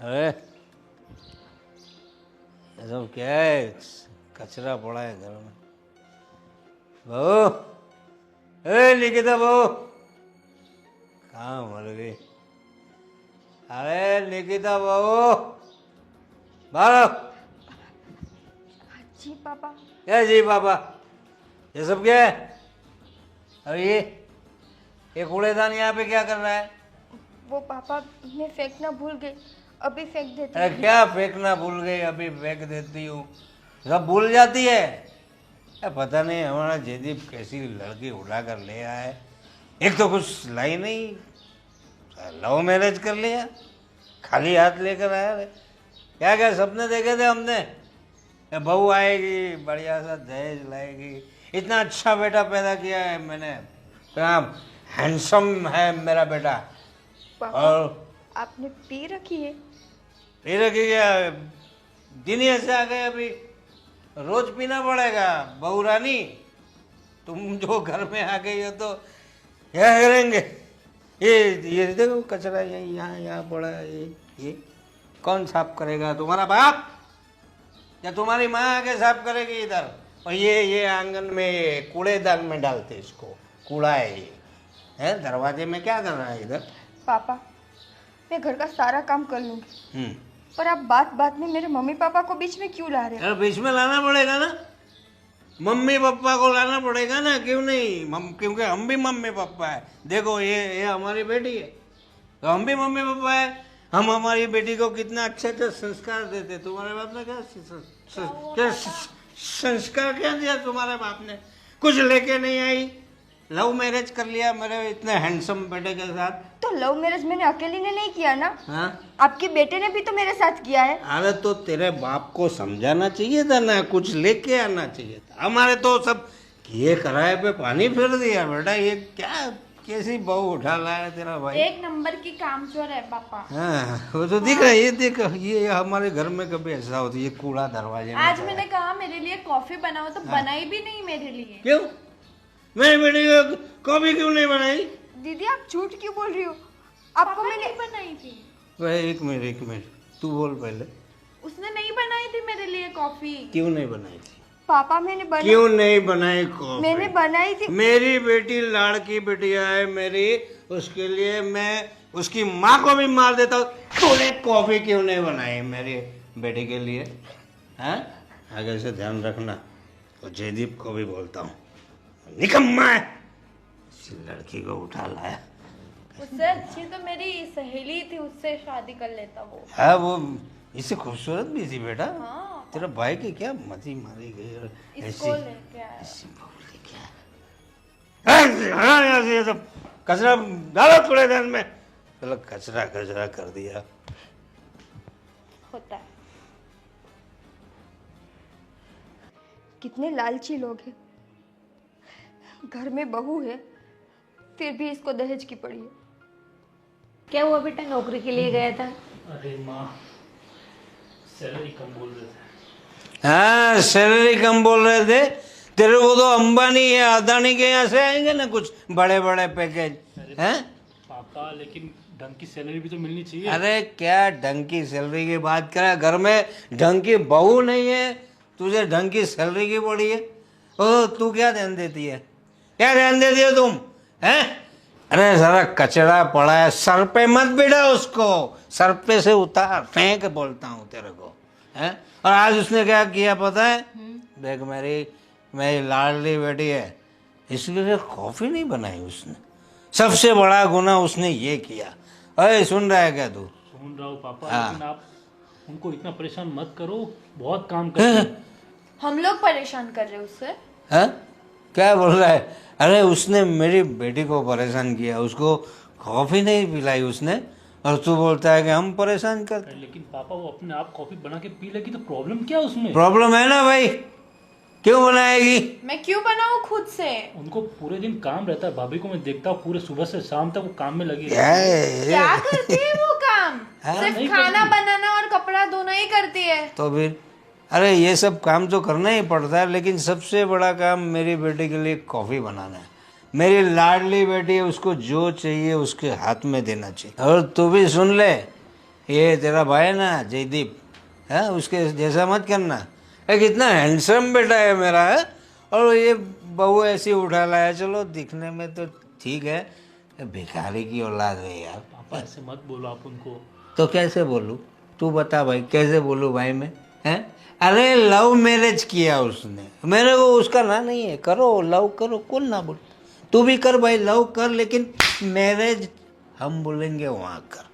अरे ये सब क्या है? कचरा पड़ा है घर में। बहू, ए निकिता बहू, कहाँ मर गई? अरे निकिता बहू, बाहर। जी पापा। क्या जी पापा? ये सब क्या है? अरे ये कूड़ेदान यहाँ पे क्या कर रहा है? वो पापा मैं फेंकना भूल गई, अभी फेंक देती अरे हूँ। क्या फेंकना भूल गई, अभी फेंक देती हूँ? सब भूल जाती है। पता नहीं हमारा जयदीप कैसी लड़की उठा कर ले आया है। एक तो कुछ लाई नहीं, लव मैरिज कर लिया, खाली हाथ लेकर आया रे। क्या क्या सपने देखे थे हमने? बहू आएगी, बढ़िया सा दहेज लाएगी, इतना अच्छा बेटा पैदा किया है मैंने, हैंडसम है मेरा बेटा। पापा और आपने पी रखी है? फिर क्या दिन ही ऐसे आ गए, अभी रोज पीना पड़ेगा? बहू रानी, तुम जो घर में आ गई हो तो क्या करेंगे? ये देखो कचरा यहाँ यहाँ पड़ा है। ये कौन साफ करेगा? तुम्हारा बाप या तुम्हारी माँ आके साफ करेगी इधर? और ये आंगन में ये कूड़ेदान में डालते इसको, कूड़ा है ये। है दरवाजे में क्या कर रहा है इधर? पापा मैं घर का सारा काम कर लूंगी, पर आप बात बात में मेरे मम्मी पापा को बीच में क्यों ला रहे हैं? अरे बीच में लाना पड़ेगा ना, मम्मी पापा को लाना पड़ेगा ना, क्यों नहीं? क्योंकि हम भी मम्मी पापा है। देखो ये हमारी बेटी है तो हम भी मम्मी पापा है। हम हमारी बेटी को कितना अच्छे अच्छे संस्कार देते। तुम्हारे बाप ने क्या संस्कार क्या दिया? तुम्हारे बाप ने कुछ लेके नहीं आई, लव मैरिज कर लिया मेरे इतने हैंडसम बेटे के साथ। तो लव मैरिज मैंने अकेली ने नहीं किया ना, हाँ, आपके बेटे ने भी तो मेरे साथ किया है। अरे तो तेरे बाप को समझाना चाहिए था ना, कुछ लेके आना चाहिए था। हमारे तो सब किए कराए पे पानी फेर दिया बेटा। ये क्या कैसी बहू उठा लाया तेरा भाई? एक नंबर की कामचोर है पापा। हाँ वो तो दिख रहा है। ये देख, ये हमारे घर में कभी ऐसा होता है, ये कूड़ा दरवाजे में आज पड़ा मैंने है। कहा मेरे लिए कॉफी बनाओ तो बनाई भी नहीं मेरे लिए। क्यों? मैं बेटी को कॉफी क्यों नहीं बनाई? दीदी आप झूठ क्यों बोल रही हो? आपको पापा मैंने नहीं बनाई थी, वह एक मिनट तू बोल पहले। उसने नहीं बनाई थी मेरे लिए कॉफी। क्यों नहीं बनाई थी? पापा मैंने बनाई, क्यों नहीं बनाई कॉफी? मैंने बनाई थी। मेरी बेटी लाड़की बिटिया है मेरी, उसके लिए मैं उसकी माँ को भी मार देता हूँ। तूने कॉफी क्यों नहीं बनाई मेरी बेटी के लिए? हैं? आगे से ध्यान रखना। और जयदीप को भी बोलता हूँ, निकम्मा है, इस लड़की को उठा लाया। उससे अच्छी तो मेरी सहेली थी, उससे शादी कर लेता वो। हाँ वो इससे खूबसूरत भी थी बेटा। हाँ तेरा भाई की क्या मती मारी गई और इसको लेके आया। ऐसी बहू लेके आया। हाँ यहाँ से ये सब कचरा डालो कूड़ेदान में। चलो कचरा कचरा कर दिया। होता है। कितने लालची लोग हैं, घर में बहू है फिर भी इसको दहेज की पड़ी है। क्या हुआ बेटा, नौकरी के लिए गया था? अरे माँ, सैलरी कम बोल रहे थे। हाँ सैलरी कम बोल रहे थे। तेरे को तो अंबानी या अदानी के यहाँ से आएंगे ना कुछ बड़े बड़े पैकेज। हैं? पापा लेकिन ढंग की सैलरी भी तो मिलनी चाहिए। अरे क्या ढंग की सैलरी की बात करे? घर में ढंग की बहू नहीं है, तुझे ढंग की सैलरी की पड़ी है। ओ तू क्या ध्यान देती है? क्या ध्यान देती हो तुम? हैं? अरे सारा कचरा पड़ा है, सर पे मत बिठा उसको, सर पे से उतार फेंक बोलता हूँ तेरे को। हैं? और आज उसने क्या किया पता है? देख मेरी लाडली बेटी है, इसके लिए कॉफी नहीं बनाई उसने। सबसे बड़ा गुनाह उसने ये किया। अरे सुन रहा है क्या तू? सुन रहा हूँ पापा, हाँ। लेकिन आप उनको इतना परेशान मत करो, बहुत काम करते हैं। हम लोग परेशान कर रहे हैं उससे। हैं? क्या बोल रहा है? अरे उसने मेरी बेटी को परेशान किया, उसको कॉफी नहीं पिलाई उसने, और तू बोलता है कि हम परेशान करते। लेकिन पापा वो अपने आप कॉफी बना के पी लेगी तो प्रॉब्लम क्या है उसमें? प्रॉब्लम है ना भाई, क्यों बनाएगी? मैं क्यों बनाऊं खुद से? उनको पूरे दिन काम रहता है, भाभी को मैं देखता हूँ पूरे सुबह से शाम तक वो काम में लगी क्या रहती है। है? क्या करती है वो काम? हाँ, सिर्फ नहीं खाना करती। बनाना और कपड़ा धोना ही करती है। तो फिर अरे ये सब काम तो करना ही पड़ता है, लेकिन सबसे बड़ा काम मेरी बेटी के लिए कॉफ़ी बनाना है। मेरी लाडली बेटी है, उसको जो चाहिए उसके हाथ में देना चाहिए। और तू भी सुन ले, ये तेरा भाई है ना जयदीप है, उसके जैसा मत करना। एक इतना हैंडसम बेटा है मेरा है, और ये बहू ऐसी उठा लाया। चलो दिखने में तो ठीक है, भिखारी की औलाद है यार। पापा ऐसे मत बोलो आप उनको। तो कैसे बोलूँ, तू बता भाई, कैसे बोलूँ भाई मैं, हैं? अरे लव मैरिज किया उसने, मेरे को उसका ना नहीं है। करो लव करो, कौन ना बोल। तू भी कर भाई, लव कर, लेकिन मैरिज हम बोलेंगे वहाँ कर।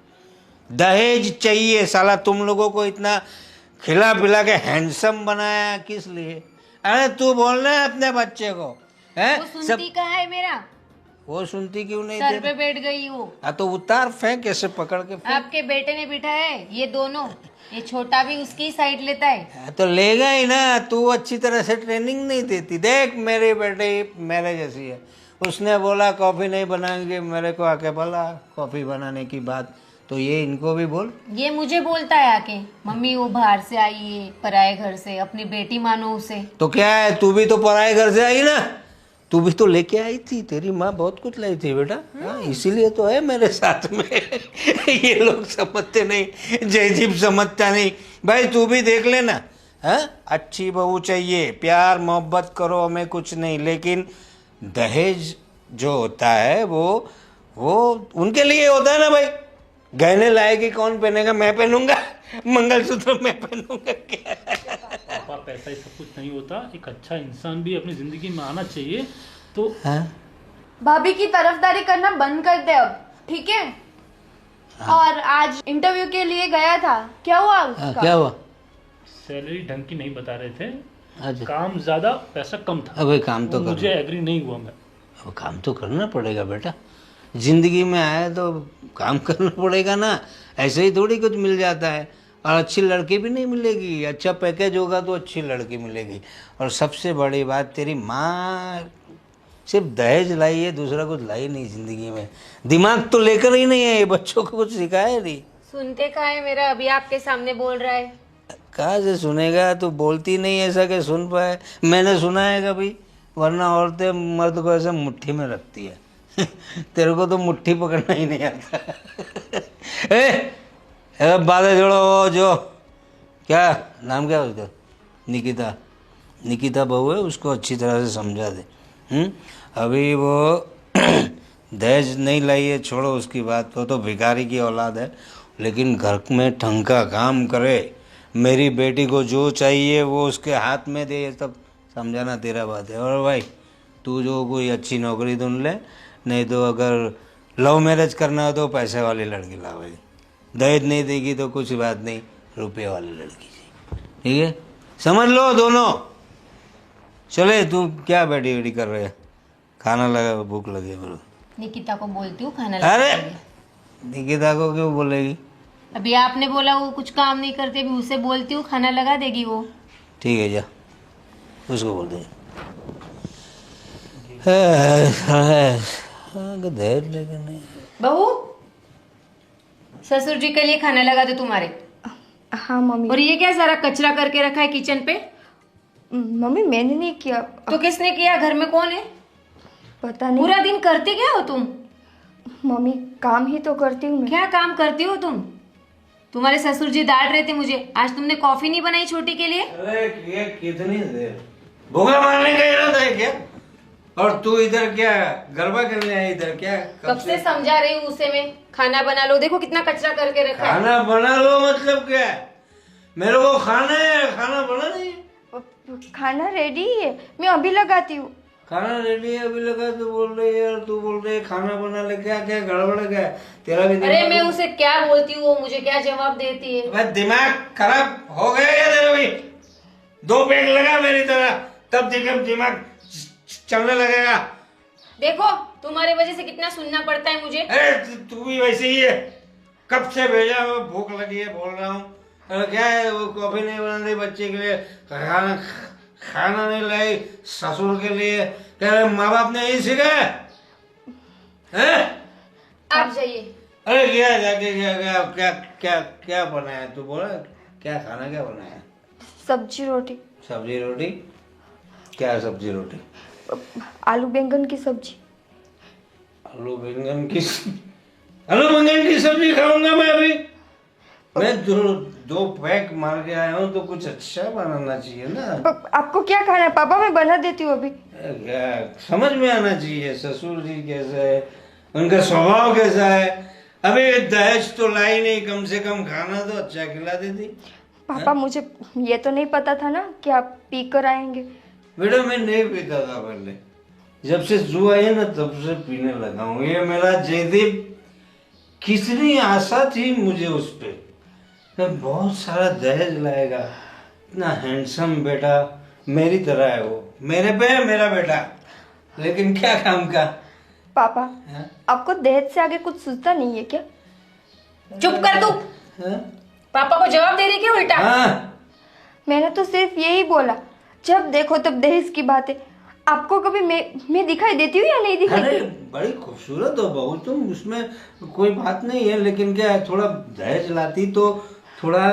दहेज चाहिए साला, तुम लोगों को इतना खिला पिला के हैंडसम बनाया किस लिए? अरे तू बोलना है अपने बच्चे को, हैं? वो सुनती कहाँ है मेरा? वो सुनती क्यों नहीं सर दे? पे बैठ गई वो। हाँ तो उतार, फेंक ऐसे पकड़ के फेंक। आपके बेटे ने बिठाया है ये दोनों, ये छोटा भी उसकी ही साइड लेता है। हाँ, तो लेगा ही ना, तू अच्छी तरह से ट्रेनिंग नहीं देती। देख मेरी बेटी मेरे जैसी है, उसने बोला कॉफ़ी नहीं बनाएंगे, मेरे को आके बोला कॉफ़ी बनाने की बात, तो ये इनको भी बोल। ये मुझे बोलता है आके, मम्मी वो बाहर से आई है पराए घर से, अपनी बेटी मानो उसे। तो क्या है, तू भी तो पराए घर से आई ना, तू भी तो लेके आई थी, तेरी माँ बहुत कुछ लाई थी बेटा। हाँ, इसीलिए तो है मेरे साथ में। ये लोग समझते नहीं, जयदीप समझता नहीं। भाई तू भी देख लेना, हाँ अच्छी बहू चाहिए, प्यार मोहब्बत करो, हमें कुछ नहीं, लेकिन दहेज जो होता है वो उनके लिए होता है ना भाई। गहने लाएगी कौन पहनेगा? मैं पहनूंगा, मंगलसूत्र मैं पहनूंगा क्या? पापा पैसा ही सब कुछ नहीं होता, एक अच्छा इंसान भी अपनी जिंदगी में आना चाहिए। तो हाँ? भाभी की तरफदारी करना बंद कर दे अब, ठीक है? और आज इंटरव्यू के लिए गया था, क्या हुआ हाँ, उसका? क्या हुआ? सैलरी ढंग की नहीं बता रहे थे, अच्छा, काम ज्यादा पैसा कम था। अबे काम तो मुझे करना, एग्री नहीं हुआ मैं। अब काम तो करना पड़ेगा बेटा, जिंदगी में आया तो काम करना पड़ेगा ना, ऐसे ही थोड़ी कुछ मिल जाता है। और अच्छी लड़की भी नहीं मिलेगी, अच्छा पैकेज होगा तो अच्छी लड़की मिलेगी। और सबसे बड़ी बात, तेरी माँ सिर्फ दहेज लाई है, दूसरा कुछ लाई नहीं जिंदगी में। दिमाग तो लेकर ही नहीं है, ये बच्चों को कुछ सिखाया नहीं। सुनते कहाँ है मेरा, अभी आपके सामने बोल रहा है। कहाँ से सुनेगा, तू बोलती नहीं ऐसा कि सुन पाए। मैंने सुना है कभी? वरना औरतें मर्द को ऐसे मुट्ठी में रखती है। तेरे को तो मुट्ठी पकड़ना ही नहीं आता। बातें जोड़ो। वो जो क्या नाम क्या है उसका, निकिता, निकिता बहू है, उसको अच्छी तरह से समझा दे। अभी वो दहेज नहीं लाई है, छोड़ो उसकी बात, वो तो भिखारी की औलाद है, लेकिन घर में ढंग का काम करे। मेरी बेटी को जो चाहिए वो उसके हाथ में दे, ये सब समझाना तेरा बात है। और भाई तू जो कोई अच्छी नौकरी ढूंढ ले, नहीं तो अगर लव मैरिज करना हो तो पैसे वाली लड़की ला भाई। दहेज नहीं देगी तो कुछ बात नहीं, रुपये वाली लड़की चाहिए, ठीक है? समझ लो दोनों। चले, तू क्या बैठी बैठी कर रहे है? खाना लगा, भूख लगी है मेरे को। निकिता को बोलती हूँ खाना ला अरे के दे। निकिता को क्यों बोलेगी? अभी आपने बोला वो कुछ काम नहीं करती, अभी उसे बोलती हूँ खाना लगा देगी वो। ठीक है, जा उसको बोल दे। दहेज लेके नहीं। बहू, ससुर जी के लिए खाना लगा दो तुम्हारे। हाँ मम्मी। और ये क्या सारा कचरा करके रखा है किचन पे? मम्मी मैंने नहीं किया। तो किसने किया? घर में कौन है? पता नहीं। पूरा दिन करती क्या हो तुम? मम्मी काम ही तो करती हूँ मैं। क्या काम करती हो तुम? तुम्हारे ससुर जी डांट रहे थे मुझे, आज तुमने कॉफी नहीं बनाई छोटी के लिए। अरे ये कितनी देर, भूखा मारने का इरादा है क्या? और तू इधर क्या गरबा करने आई इधर क्या? कब से समझा रही हूँ उसे मैं, खाना बना लो, देखो कितना कचरा करके रखा है। खाना बना लो मतलब क्या है? मेरे को खाना है, खाना बना नहीं। खाना रेडी है, मैं अभी लगाती हूँ। खाना रेडी है अभी लगा, तू बोल रही है, और तू बोल रही है खाना बना ले। क्या क्या गड़बड़ क्या है तेरा भी? अरे मैं उसे क्या बोलती हूँ, वो मुझे क्या जवाब देती है। भाई दिमाग खराब हो गया क्या तेरा भी? 2 पेग लगा मेरी तरह, तब दिमाग चलने लगेगा। देखो तुम्हारी वजह से कितना सुनना पड़ता है मुझे। अरे तू भी वैसे ही है, कब से भेजा, वो भूख लगी है बोल रहा हूँ। अरे क्या है, वो कॉफी नहीं बना दी बच्चे के लिए, खाना नहीं लाई ससुर के लिए। कह रहे माँ बाप ने यही सिखाया है? आप जाइए। अरे क्या जाके क्या क्या क्या क्या क्या बनाया तू? बोला क्या खाना, क्या बनाया? सब्जी रोटी। सब्जी रोटी? क्या सब्जी रोटी? आलू बैंगन की सब्जी। आलू बैंगन की, आलू बैंगन की सब्जी खाऊंगा मैं अभी? मैं दो पैक मार के आया हूँ तो कुछ अच्छा बनाना चाहिए ना। आपको क्या खाना है पापा? मैं बना देती हूँ अभी। क्या समझ में आना चाहिए ससुर जी कैसे है, उनका स्वभाव कैसा है। अबे दहेज तो लाई नहीं, कम से कम खाना तो अच्छा खिला देती। पापा मुझे ये तो नहीं पता था ना कि आप पी कर आएंगे। बेटा मैं नहीं पीता था पहले, जब से जू आई है ना तब से पीने लगा हूँ। ये मेरा जयदीप, कितनी आशा थी मुझे उस पे, बहुत सारा दहेज लाएगा, इतना हैंडसम बेटा, मेरी तरह है वो, मेरे पे है मेरा बेटा, लेकिन क्या काम का। पापा हाँ? आपको दहेज से आगे कुछ सोचता नहीं है क्या? चुप कर तू। हाँ? पापा को जवाब दे रही क्या उल्टा? हाँ? मैंने तो सिर्फ यही बोला, जब देखो तब दहेज की बातें। आपको कभी मैं दिखाई देती हूँ या नहीं दिखाई? अरे बड़ी खूबसूरत हो बहू तुम, उसमें कोई बात नहीं है, लेकिन क्या है, थोड़ा दहेज लाती तो थोड़ा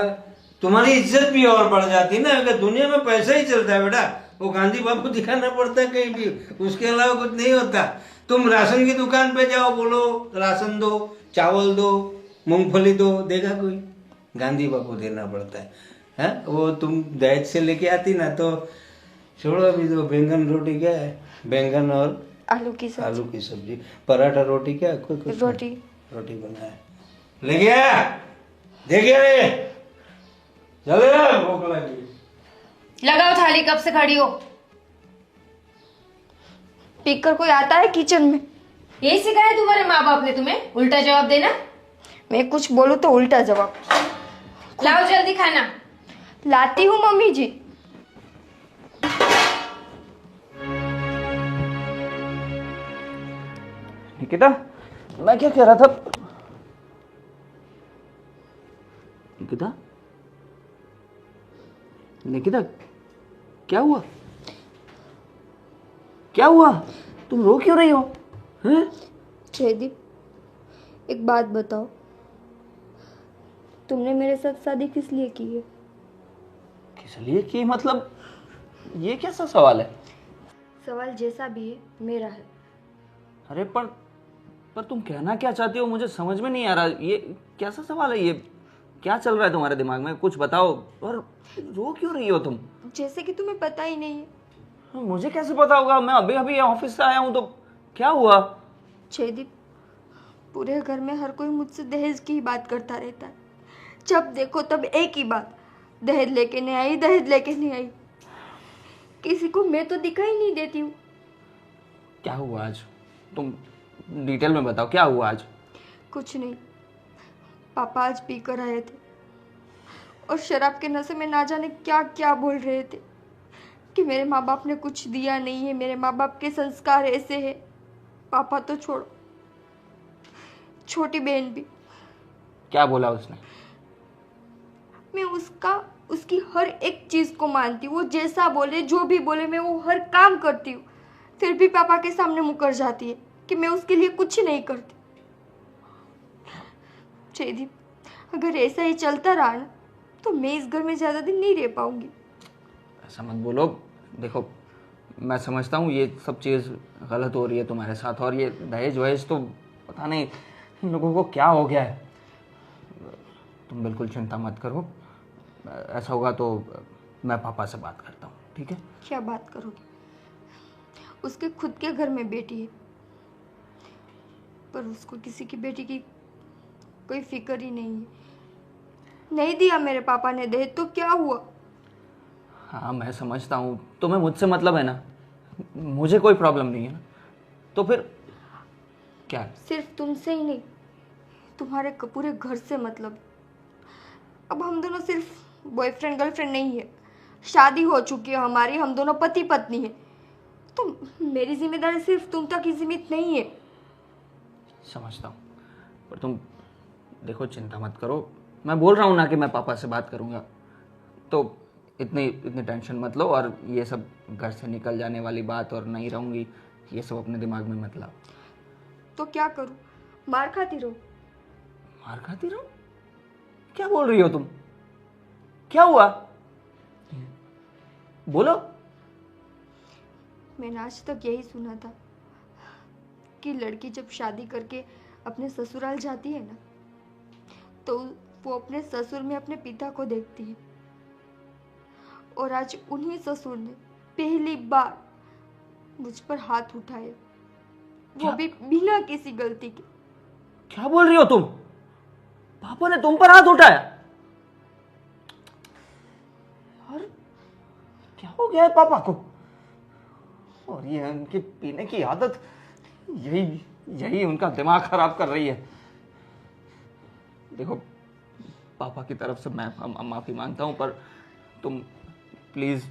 तुम्हारी इज्जत भी और बढ़ जाती ना। अगर दुनिया में पैसा ही चलता है बेटा, वो गांधी बाबू दिखाना पड़ता है कहीं भी, उसके अलावा कुछ नहीं होता। तुम राशन की दुकान पे जाओ, बोलो राशन दो, चावल दो, मूंगफली दो, देगा कोई? गांधी बाबू देना पड़ता है। वो तुम दहेज से लेके आती ना तो छोड़ो। अभी तो बैंगन रोटी क्या है, बैंगन और आलू की सब्जी, पराठा रोटी क्या है, कोई कुछ रोटी बनाया ले गया, देखिए चले भूख लगी। लगाओ थाली, कब से खड़ी हो? पीकर कोई आता है किचन में? यही सिखाया तुम्हारे माँ बाप ने तुम्हें, उल्टा जवाब देना? मैं कुछ बोलूँ तो उल्टा जवाब। लाओ जल्दी खाना। लाती हूँ मम्मी जी। निकिता, मैं क्या कह रहा था? निकिता, निकिता, क्या हुआ? क्या हुआ? तुम रो क्यों रही हो? हैं? जयदीप एक बात बताओ, तुमने मेरे साथ शादी किस लिए की है? किस लिए की मतलब? ये कैसा सवाल है? सवाल जैसा भी है मेरा है। अरे पर तुम कहना क्या चाहती हो, मुझे समझ में नहीं आ रहा। ये कैसा सवाल है? ये क्या चल रहा है तुम्हारे दिमाग में? कुछ बताओ। और रो क्यों रही हो तुम? जैसे कि तुम्हें पता ही नहीं है। मुझे कैसे पता होगा? मैं अभी अभी ऑफिस से आया हूँ। तो क्या हुआ? जयदीप पूरे घर में हर कोई मुझसे दहेज की ही बात करता रहता है। जब देखो तब एक ही बात, दहेज लेके नहीं आई, दहेज लेके नहीं आई। किसी को मैं तो दिखाई नहीं देती हूँ। क्या हुआ आज? तुम डिटेल में बताओ, क्या हुआ आज? कुछ नहीं, पापा आज पी कर आए थे और शराब के नशे में ना जाने क्या क्या बोल रहे थे कि मेरे माँ बाप ने कुछ दिया नहीं है, मेरे माँ बाप के संस्कार ऐसे हैं। पापा तो छोड़ो, छोटी बहन भी। क्या बोला उसने? मैं उसकी हर एक चीज को मानती हूँ। वो जैसा बोले, जो भी बोले, मैं वो हर काम करती हूँ। फिर भी पापा के सामने मुकर जाती है कि मैं उसके लिए कुछ नहीं करती। जयदीप अगर ऐसा ही चलता रहा ना तो मैं इस घर में ज्यादा दिन नहीं रह पाऊंगी। ऐसा मत बोलो। देखो, मैं समझता हूँ ये सब चीज़ गलत हो रही है तुम्हारे साथ, और ये दहेज वहेज तो पता नहीं इन लोगों को क्या हो गया है। तुम बिल्कुल चिंता मत करो। ऐसा होगा तो मैं पापा से बात करता हूँ, ठीक है? क्या बात करोगे? उसके खुद के घर में बेटी है, पर उसको किसी की बेटी की कोई फिक्र ही नहीं है। नहीं दिया मेरे पापा ने दहेज तो क्या हुआ? हाँ, मैं समझता हूँ। तुम्हें मुझसे मतलब है ना, मुझे कोई प्रॉब्लम नहीं है ना, तो फिर क्या? सिर्फ तुमसे ही नहीं, तुम्हारे पूरे घर से मतलब। अब हम दोनों सिर्फ बॉयफ्रेंड गर्लफ्रेंड नहीं है, शादी हो चुकी है हमारी, हम दोनों पति पत्नी है। तो मेरी जिम्मेदारी सिर्फ तुम तक ही सीमित नहीं है। समझता हूँ, पर तुम देखो, चिंता मत करो। मैं बोल रहा हूँ ना कि मैं पापा से बात करूँगा, तो इतनी टेंशन मत लो। और ये सब घर से निकल जाने वाली बात और नहीं रहूँगी, ये सब अपने दिमाग में मत लाओ। तो क्या करूँ? मार खाती रहूँ? मार खाती रहो? क्या बोल रही हो तुम? क्या हुआ? बोलो। मैंने आज तक यही सुना था कि लड़की जब शादी करके अपने ससुराल जाती है ना तो वो अपने ससुर में अपने पिता को देखती है, और आज उन्हीं ससुर ने पहली बार मुझ पर हाथ उठाए, वो भी बिना किसी गलती के। क्या बोल रही हो तुम? पापा ने तुम पर हाथ उठाया? यार क्या हो गया है पापा को? और ये उनकी पीने की आदत, यही यही उनका दिमाग खराब कर रही है। देखो, पापा की तरफ से मैं माफी मांगता हूं, पर तुम प्लीज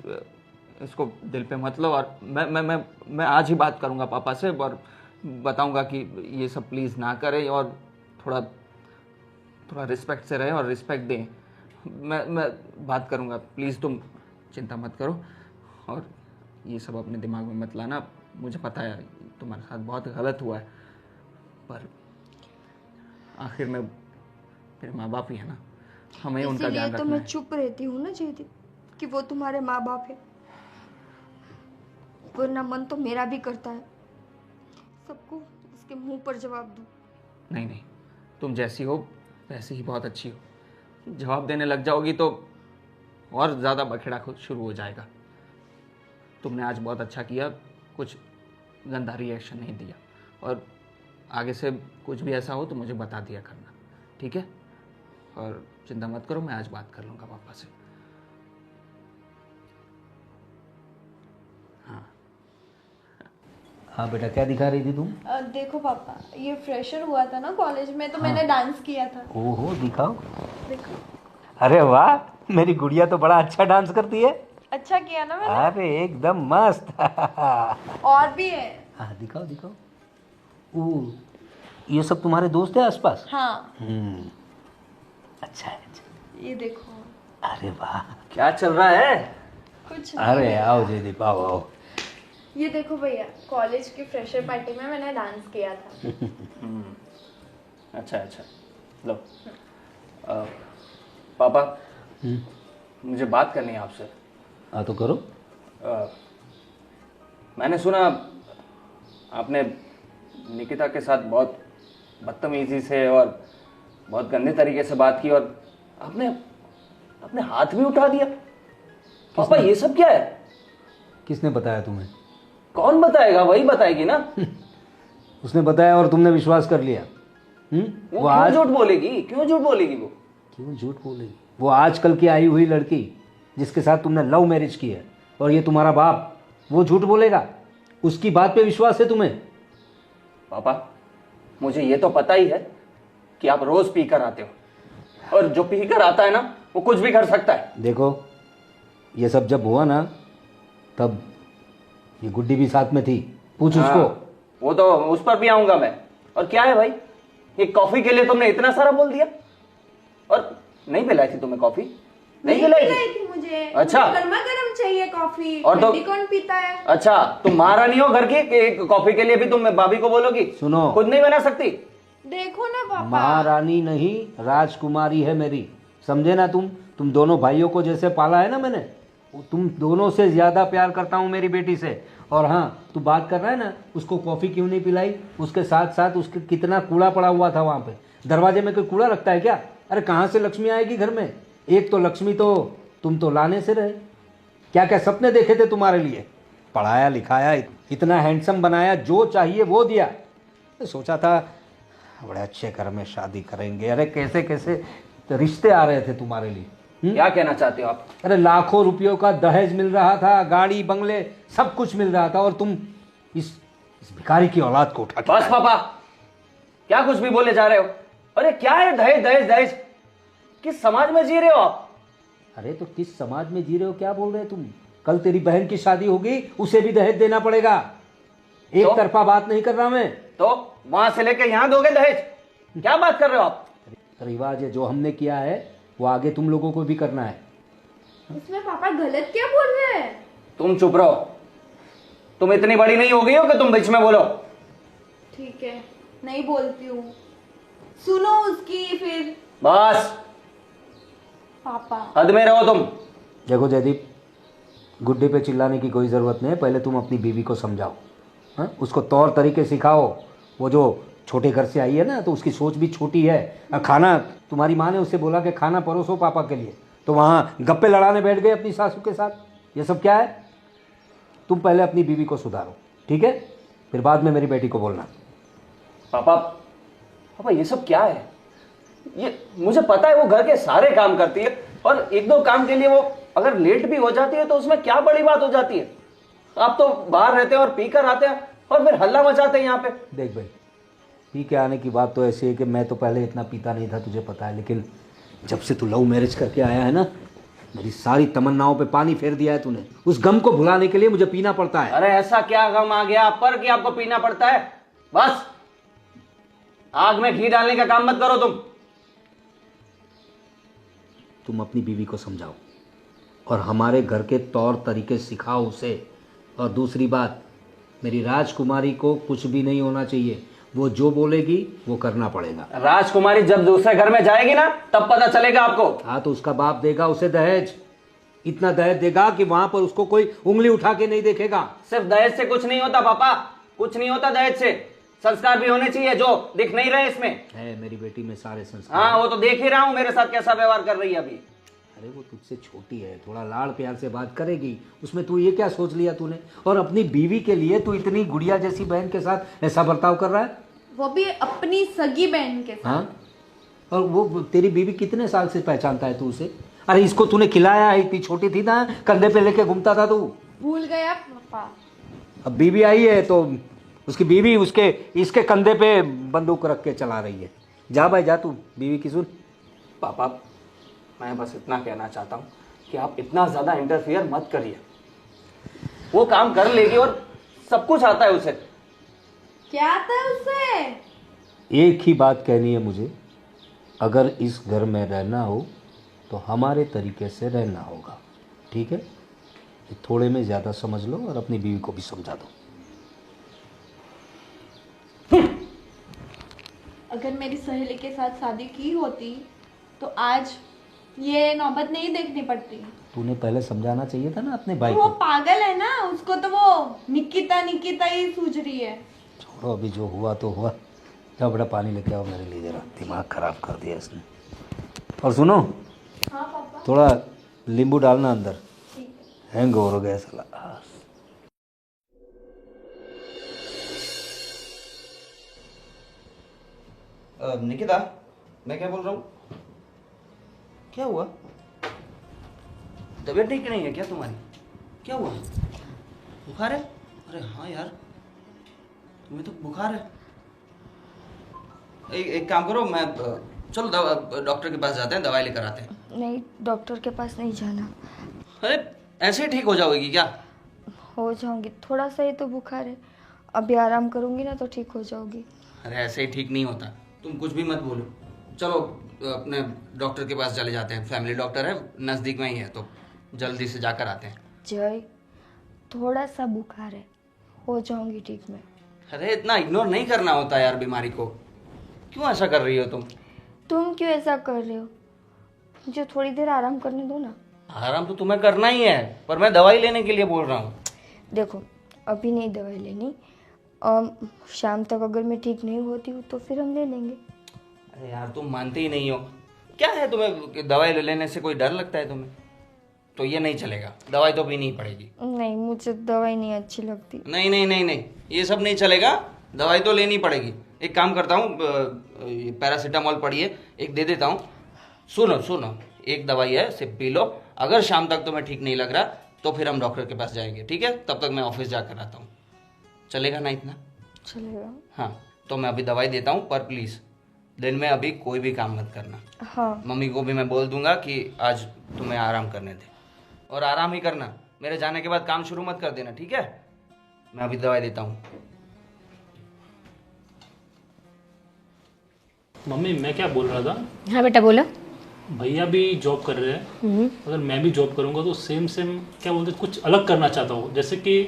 इसको दिल पे मत लो। और मैं आज ही बात करूंगा पापा से और बताऊंगा कि ये सब प्लीज ना करें और थोड़ा थोड़ा रिस्पेक्ट से रहे और रिस्पेक्ट दें। मैं बात करूंगा, प्लीज तुम चिंता मत करो और ये सब अपने दिमाग में मत लाना। मुझे पता है तुम्हारे साथ बहुत गलत हुआ है, पर आखिर में मेरे माँ बाप ही है ना, हमें उनका ध्यान इसीलिए तो रखना मैं है। चुप रहती हूँ ना जयदीप, कि वो तुम्हारे माँ बाप है, वरना मन तो मेरा भी करता है सबको उसके मुंह पर जवाब दूं। नहीं नहीं, तुम जैसी हो वैसी ही बहुत अच्छी हो। जवाब देने लग जाओगी तो और ज़्यादा बखेड़ा शुरू हो जाएगा। तुमने आज बहुत अच्छा किया, कुछ गंदा रिएक्शन नहीं दिया, और आगे से कुछ भी ऐसा हो तो मुझे बता दिया करना, ठीक है? और चिंता मत करो, मैं आज बात कर लूँगा पापा से। हाँ बेटा, क्या दिखा रही थी तुम? देखो पापा, ये फ्रेशर हुआ था ना कॉलेज में, तो मैंने डांस किया था। ओहो, दिखाओ। देखो, अरे वाह, मेरी गुड़िया तो बड़ा अच्छा डांस करती है। अच्छा किया ना मैंने। अरे एकदम मस्त। और भी है। हाँ दिखाओ दिखाओ। ओ, ये सब तुम्हारे दोस्त हैं आसपास? हाँ, अच्छा है, अच्छा। ये देखो। अरे वाह, क्या चल रहा है? कुछ अरे आओ जयदीप, आओ आओ। ये देखो भैया, कॉलेज की फ्रेशर पार्टी में मैंने डांस किया था। अच्छा अच्छा, लो। पापा, मुझे बात करनी है आपसे। हाँ तो करो। मैंने सुना आपने निकिता के साथ बहुत बदतमीजी से और बहुत गंदे तरीके से बात की, और आपने अपने हाथ भी उठा दिया। पापा, ये सब क्या है? किसने बताया तुम्हें? कौन बताएगा? वही बताएगी ना। उसने बताया और तुमने विश्वास कर लिया। वो वो क्यों आज झूठ बोलेगी? क्यों झूठ बोलेगी वो? क्यों झूठ बोलेगी? वो आजकल की आई हुई लड़की जिसके साथ तुमने लव मैरिज की है, और ये तुम्हारा बाप, वो झूठ बोलेगा? उसकी बात पे विश्वास है तुम्हें? पापा, मुझे ये तो पता ही है कि आप रोज पी कर आते हो, और जो पी कर आता है ना, वो कुछ भी कर सकता है। देखो, ये सब जब हुआ ना, तब ये गुड्डी भी साथ में थी। पूछ उसको। वो तो उस पर भी आऊंगा मैं। और क्या है भाई, ये कॉफी के लिए तुमने इतना सारा बोल दिया? और नहीं पिलाई थी तुम्हें कॉफी? नहीं पिलाई थी मुझे। अच्छा। मुझे गर्मा गर्म चाहिए कॉफी। और तो ठंडी कौन पीता है? अच्छा, तुम महारानी हो घर की कि कॉफी के लिए भी तुम भाभी को बोलोगी? सुनो, खुद नहीं बना सकती? देखो ना पापा। महारानी नहीं, राजकुमारी है मेरी, समझे ना तुम दोनों भाइयों को जैसे पाला है ना मैंने, तुम दोनों से ज्यादा प्यार करता हूँ मेरी बेटी से। और हाँ, तू बात कर रहा है ना, उसको कॉफी क्यों नहीं पिलाई? उसके साथ साथ उसके कितना कूड़ा पड़ा हुआ था वहां पे। दरवाजे में कोई कूड़ा रखता है क्या? अरे कहाँ से लक्ष्मी आएगी घर में? एक तो लक्ष्मी तो तुम तो लाने से रहे। क्या क्या सपने देखे थे तुम्हारे लिए, पढ़ाया लिखाया, इतना हैंडसम बनाया, जो चाहिए वो दिया। तो सोचा था बड़े अच्छे घर में शादी करेंगे। अरे कैसे कैसे रिश्ते आ रहे थे तुम्हारे लिए। क्या कहना चाहते हो आप? अरे लाखों रुपयों का दहेज मिल रहा था, गाड़ी बंगले सब कुछ मिल रहा था, और तुम इस भिखारी की औलाद को उठा के बस पापा, क्या कुछ भी बोले जा रहे हो? अरे क्या है दहेज दहेज दहेज? किस समाज में जी रहे हो आप? अरे तो किस समाज में जी रहे हो, क्या बोल रहे हो तुम? कल तेरी बहन की शादी होगी, उसे भी दहेज देना पड़ेगा। एक तो? तरफा बात नहीं कर रहा मैं। तो वहां से लेके यहां दोगे दहेज? क्या बात कर रहे हो आप? रिवाज है, जो हमने किया है वो आगे तुम लोगों को भी करना है। इसमें पापा गलत क्या बोल रहे हैं? तुम चुप रहो। तुम इतनी बड़ी नहीं हो गई हो कि तुम बीच में बोलो। ठीक है, नहीं बोलती हूँ। सुनो उसकी फिर। बस, पापा हद में रहो तुम। देखो जयदीप, गुड्डे पे चिल्लाने की कोई ज़रूरत नहीं है। पहले तुम अपनी बीवी को समझाओ, हाँ? उसको तौर तरीके सिखाओ। वो जो छोटे घर से आई है ना, तो उसकी सोच भी छोटी है। खाना तुम्हारी माँ ने उससे बोला कि खाना परोसो पापा के लिए, तो वहाँ गप्पे लड़ाने बैठ गए अपनी सासू के साथ। ये सब क्या है? तुम पहले अपनी बीवी को सुधारो, ठीक है? फिर बाद में मेरी बेटी को बोलना। पापा पापा ये सब क्या है? ये मुझे पता है वो घर के सारे काम करती है, और एक दो काम के लिए वो अगर लेट भी हो जाती है तो उसमें क्या बड़ी बात हो जाती है? आप तो बाहर रहते हैं और पी कर आते हैं और फिर हल्ला मचाते हैं यहाँ पे। देख भाई, पी के आने की बात तो ऐसी है कि मैं तो पहले इतना पीता नहीं था, तुझे पता है, लेकिन जब से तू लव मैरिज करके आया है ना, मेरी सारी तमन्नाओं पे पानी फेर दिया है तूने। उस गम को भुलाने के लिए मुझे पीना पड़ता है। अरे ऐसा क्या गम आ गया आप पर कि आपको पीना पड़ता है? बस आग में घी डालने का काम मत करो तुम अपनी बीवी को समझाओ और हमारे घर के तौर तरीके सिखाओ उसे। और दूसरी बात, मेरी राजकुमारी को कुछ भी नहीं होना चाहिए, वो जो बोलेगी वो करना पड़ेगा। राजकुमारी जब दूसरे घर में जाएगी ना तब पता चलेगा आपको। हाँ, तो उसका बाप देगा उसे दहेज, इतना दहेज देगा कि वहां पर उसको कोई उंगली उठा के नहीं देखेगा। सिर्फ दहेज से कुछ नहीं होता पापा, कुछ नहीं होता दहेज से। संस्कार भी होने चाहिए जो दिख नहीं रहे इसमें। है मेरी बेटी में सारे संस्कार। हाँ वो तो देख ही रहा हूँ मेरे साथ कैसा व्यवहार कर रही है अभी। अरे वो तुझसे छोटी है, थोड़ा लाड़ प्यार से बात करेगी, उसमें तू ये क्या सोच लिया तूने? और अपनी बीवी के लिए तू इतनी गुड़िया जैसी बहन के साथ ऐसा बर्ताव कर रहा है? वो भी अपनी सगी बहन के साथ। हाँ, और वो तेरी बीवी कितने साल से पहचानता है तू उसे? अरे इसको तूने खिलाया है, इतनी छोटी थी ना, कंधे पे लेके घूमता था तू। भूल गया पापा। अब बीवी आई है तो उसकी बीवी इसके कंधे पे बंदूक रख के चला रही है। जा भाई जा, तू बीवी की सुन। पापा मैं बस इतना कहना चाहता हूँ कि आप इतना ज्यादा इंटरफियर मत करिए। वो काम कर लेगी और सब कुछ आता है उसे। क्या आता है उसे? एक ही बात कहनी है मुझे, अगर इस घर में रहना हो तो हमारे तरीके से रहना होगा, ठीक है? ये थोड़े में ज़्यादा समझ लो और अपनी बीवी को भी समझा दो। अगर मेरी सहेली के साथ शादी की होती तो आज ये नौबत नहीं देखनी पड़ती। तूने पहले समझाना चाहिए था ना अपने भाई वो को। पागल है ना, उसको तो वो निकिता निकिता ही सूझ रही है। छोड़ो, अभी जो हुआ तो हुआ। जाओ बड़ा पानी लेके आओ मेरे लिए, जरा दिमाग खराब कर दिया इसने। और सुनो, हाँ पापा। थोड़ा नींबू डालना अंदर, हैंग हो गया साला। निकिता मैं क्या बोल रहा हूँ? क्या हुआ? तबीयत ठीक नहीं है क्या तुम्हारी? क्या हुआ? बुखार है? अरे हाँ यार तुम्हें तो बुखार है। एक काम करो, मैं चलो डॉक्टर के पास जाते हैं, दवाई लेकर आते हैं। नहीं, डॉक्टर के पास नहीं जाना। अरे ऐसे ही ठीक हो जाओगी क्या? हो जाऊंगी, थोड़ा सा ही तो बुखार है, अभी आराम करूंगी ना तो ठीक हो जाऊंगी। अरे ऐसे ही ठीक नहीं होता, तुम कुछ भी मत बोलो। चलो अपने डॉक्टर के पास चले जाते हैं, फैमिली डॉक्टर है नज़दीक में ही है, तो जल्दी से जाकर आते हैं। जय, थोड़ा सा बुखार है, हो जाऊंगी ठीक मैं। अरे इतना इग्नोर नहीं करना होता यार बीमारी को। क्यों ऐसा कर रही हो तुम? तुम क्यों ऐसा कर रहे हो? मुझे थोड़ी देर आराम करने दो ना। आराम तो तुम्हें करना ही है, पर मैं दवाई लेने के लिए बोल रहा हूँ। देखो, अभी नहीं दवाई लेनी, शाम तक अगर मैं ठीक नहीं होती हूँ तो फिर हम ले लेंगे। अरे यार तुम मानते ही नहीं हो। क्या है तुम्हें, दवाई लेने से कोई डर लगता है तुम्हें? तो ये नहीं चलेगा, दवाई तो पीनी ही पड़ेगी। नहीं, मुझे दवाई नहीं अच्छी लगती। नहीं नहीं नहीं नहीं, ये सब नहीं चलेगा, दवाई तो लेनी पड़ेगी। एक काम करता हूँ, पैरासीटामॉल पड़ी है, एक दे देता हूँ। सुनो सुनो, एक दवाई है, सिर्फ पी लो। अगर शाम तक तुम्हें ठीक नहीं लग रहा तो फिर हम डॉक्टर के पास जाएंगे, ठीक है? तब तक मैं ऑफिस जाकर आता हूँ। चलेगा ना इतना? चलेगा। हाँ तो मैं अभी दवाई देता हूँ, पर प्लीज़ दिन में अभी कोई भी काम मत करना। हाँ। मम्मी को भी मैं बोल दूंगा कि आज तुम्हें आराम करने दे, और आराम ही करना। मेरे जाने के बाद काम शुरू मत कर देना, ठीक है? मैं अभी दवाई देता हूँ। मम्मी मैं क्या बोल रहा था, हाँ बेटा बोलो। भैया भी जॉब कर रहे हैं, अगर मैं भी जॉब करूंगा तो सेम सेम क्या बोलते हैं, कुछ अलग करना चाहता हूँ। जैसे कि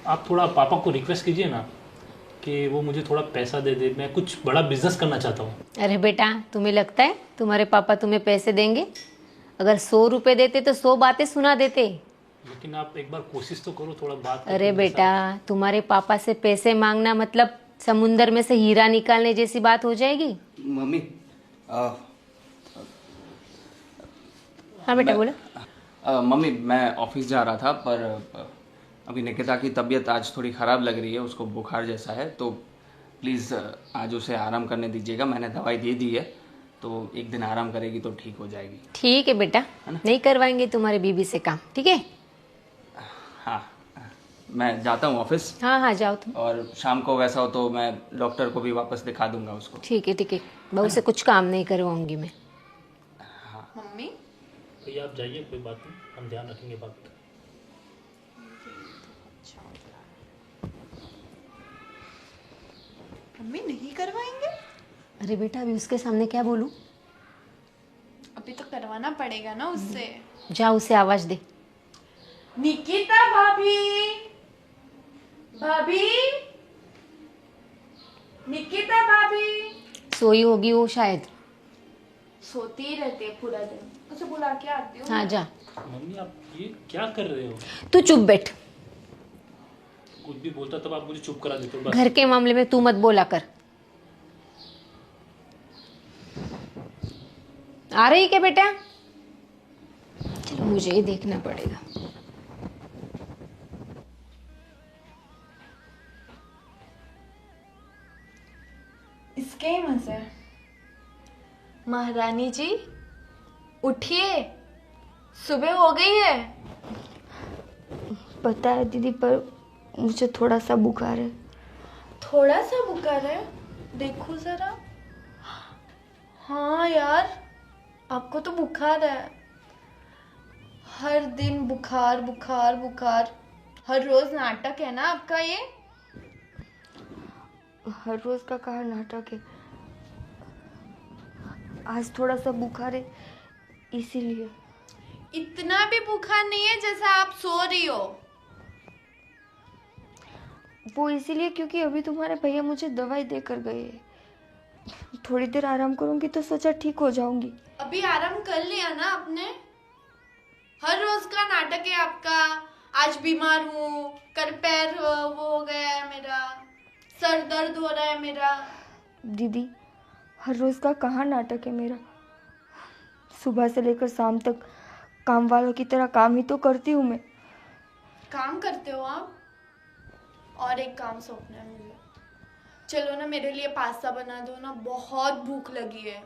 आप थोड़ा पापा को रिक्वेस्ट कीजिए ना कि वो मुझे थोड़ा पैसा दे दे, मैं कुछ बड़ा बिजनेस करना चाहता हूँ। अरे बेटा, तुम्हें लगता है तुम्हारे पापा तुम्हें पैसे देंगे? अगर 100 रुपए देते तो 100 बातें सुना देते। लेकिन आप एक बार कोशिश तो करो, थोड़ा बात अरे करके बेटा, तुम्हारे पापा से पैसे मांगना मतलब समुंदर में से हीरा निकालने जैसी बात हो जाएगी। मम्मी हाँ बेटा बोलो। मम्मी मैं ऑफिस जा रहा था, पर अभी निकिता की तबीयत आज थोड़ी ख़राब लग रही है, उसको बुखार जैसा है, तो प्लीज़ आज उसे आराम करने दीजिएगा। मैंने दवाई दे दी है, तो एक दिन आराम करेगी तो ठीक हो जाएगी। ठीक है बेटा, नहीं करवाएंगे तुम्हारे बीबी से काम, ठीक है? हाँ, मैं जाता हूँ ऑफिस, हाँ हाँ जाओ तुम। और शाम को वैसा हो तो मैं डॉक्टर को भी वापस दिखा दूंगा उसको। ठीक है, बहू से कुछ काम नहीं करवाऊंगी मैं। मम्मी भैया आप जाइए, कोई बात नहीं, हम ध्यान रखेंगे बात का। मम्मी नहीं करवाएंगे? अरे बेटा अभी उसके सामने क्या बोलूं? अभी तो करवाना पड़ेगा ना उससे। जा उसे आवाज दे। निकिता भाभी, भाभी, निकिता भाभी। सोई होगी वो शायद। सोती ही रहती है पूरा दिन, उसे बुला के आती हूँ। हाँ जा। मम्मी आप ये क्या कर रहे हो? तू चुप बैठ। कुछ भी बोलता तब आप मुझे चुप करा देते हो बस। घर के मामले में तू मत बोला कर। आ रही क्या बेटा? चलो मुझे ही देखना पड़ेगा। इसके ही मजे। महारानी जी उठिए, सुबह हो गई है। पता है दीदी, पर मुझे थोड़ा सा बुखार है। थोड़ा सा बुखार है? देखो जरा। हाँ यार, आपको तो बुखार है। हर दिन बुखार बुखार बुखार, हर रोज नाटक है ना आपका ये? हर रोज का कहा नाटक है, आज थोड़ा सा बुखार है इसीलिए। इतना भी बुखार नहीं है जैसा आप सो रही हो। वो इसीलिए क्योंकि अभी तुम्हारे भैया मुझे दवाई देकर गए हैं। थोड़ी देर आराम करूंगी तो सोचा ठीक हो जाऊंगी। अभी आराम कर लिया ना आपने? हर रोज का नाटक है आपका। आज बीमार हूँ, कल पैर वो हो गया है मेरा, सर दर्द हो रहा है मेरा। दीदी हर रोज का कहाँ नाटक है मेरा। सुबह से लेकर शाम तक काम वालों की तरह काम ही तो करती हूँ मैं। काम करते हो आप? और एक काम सौंपना है मुझे। चलो ना मेरे लिए पास्ता बना दो ना, बहुत भूख लगी है।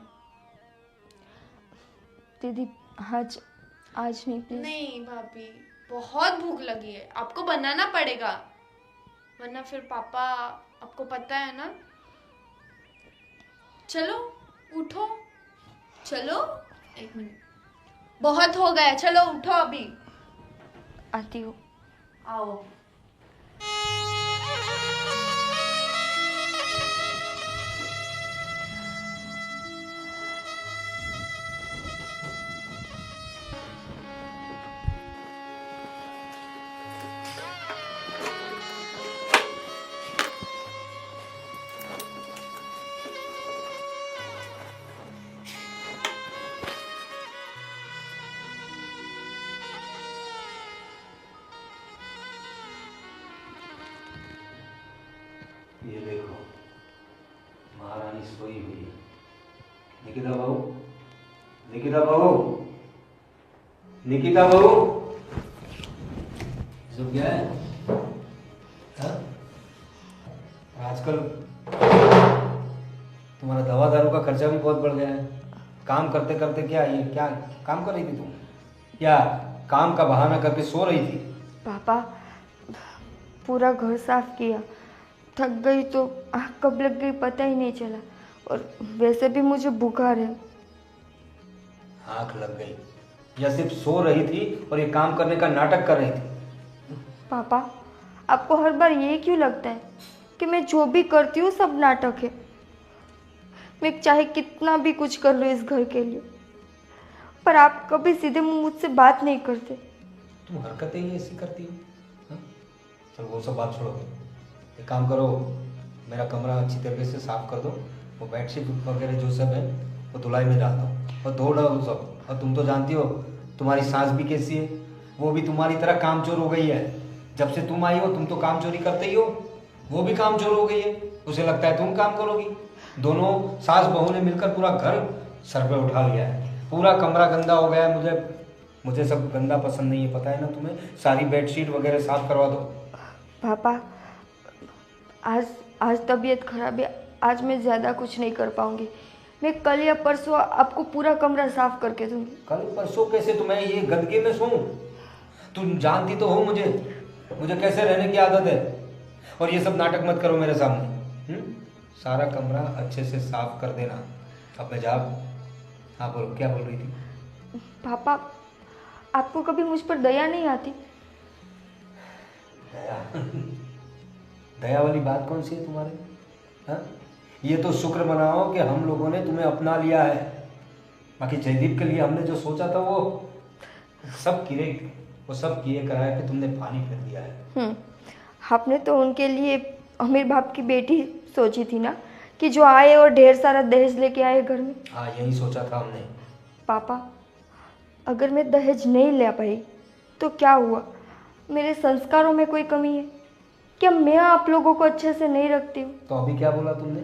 दीदी आज नहीं प्लीज। नहीं भाभी, बहुत भूख लगी है, आपको बनाना पड़ेगा, वरना फिर पापा, आपको पता है ना। चलो उठो, चलो 1 मिनट, बहुत हो गया, चलो उठो अभी। आती हूँ। आओ। ये देखो महारानी सोई हुई है। निकिता बहू, निकिता बहू, निकिता बहू, सब क्या है? हाँ? आजकल तुम्हारा दवा दारू का खर्चा भी बहुत बढ़ गया है। काम करते करते क्या ये क्या काम कर रही थी तुम? क्या काम का बहाना करके सो रही थी? पापा पूरा घर साफ किया, थक गई तो आँख कब लग गई पता ही नहीं चला, और वैसे भी मुझे बुखार है। आँख लग गई या सिर्फ सो रही थी और ये काम करने का नाटक कर रही थी? पापा आपको हर बार ये क्यों लगता है कि मैं जो भी करती हूँ सब नाटक है? मैं चाहे कितना भी कुछ कर लूँ इस घर के लिए, पर आप कभी सीधे मुंह मुझसे बात नहीं करते। तुम हरकतें ही ऐसी करती हो। हाँ? चलो वो सब बात छोड़ो, एक काम करो, मेरा कमरा अच्छी तरीके से साफ कर दो, वो बेडशीट वगैरह जो सब है वो धुलाई में डाल दो और धो डालो सब। और तुम तो जानती हो तुम्हारी सास भी कैसी है, वो भी तुम्हारी तरह कामचोर हो गई है। जब से तुम आई हो तुम तो काम चोरी करते ही हो। वो भी काम चोर हो गई है, उसे लगता है तुम काम करोगी। दोनों सास बहू ने मिलकर पूरा घर सर पे उठा लिया है, पूरा कमरा गंदा हो गया है। मुझे सब गंदा पसंद नहीं है, पता है ना तुम्हें। सारी बेडशीट वगैरह साफ करवा दो। पापा, आज आज तबीयत खराब है, आज मैं ज़्यादा कुछ नहीं कर पाऊंगी। मैं कल या परसों आपको पूरा कमरा साफ करके दूंगी। कल परसों कैसे? तुम्हें ये गंदगी में सोऊं? तुम जानती तो हो मुझे कैसे रहने की आदत है। और ये सब नाटक मत करो मेरे सामने। सारा कमरा अच्छे से साफ कर देना। अब मैं जा। हाँ बोलो, क्या बोल रही थी? पापा, आपको कभी मुझ पर दया नहीं आती? दया? दया वाली बात कौन सी है तुम्हारे? हाँ, ये तो शुक्र मनाओ कि हम लोगों ने तुम्हें अपना लिया है। बाकी जयदीप के लिए हमने जो सोचा था वो सब किए कराए कि तुमने पानी फेर दिया है। आपने तो उनके लिए अमीर बाप की बेटी सोची थी ना, कि जो आए और ढेर सारा दहेज लेके आए घर में। हाँ, यही सोचा था हमने। पापा, अगर मैं दहेज नहीं ले पाई तो क्या हुआ? मेरे संस्कारों में कोई कमी है क्या? मैं आप लोगों को अच्छे से नहीं रखती हूँ? तो अभी क्या बोला तुमने?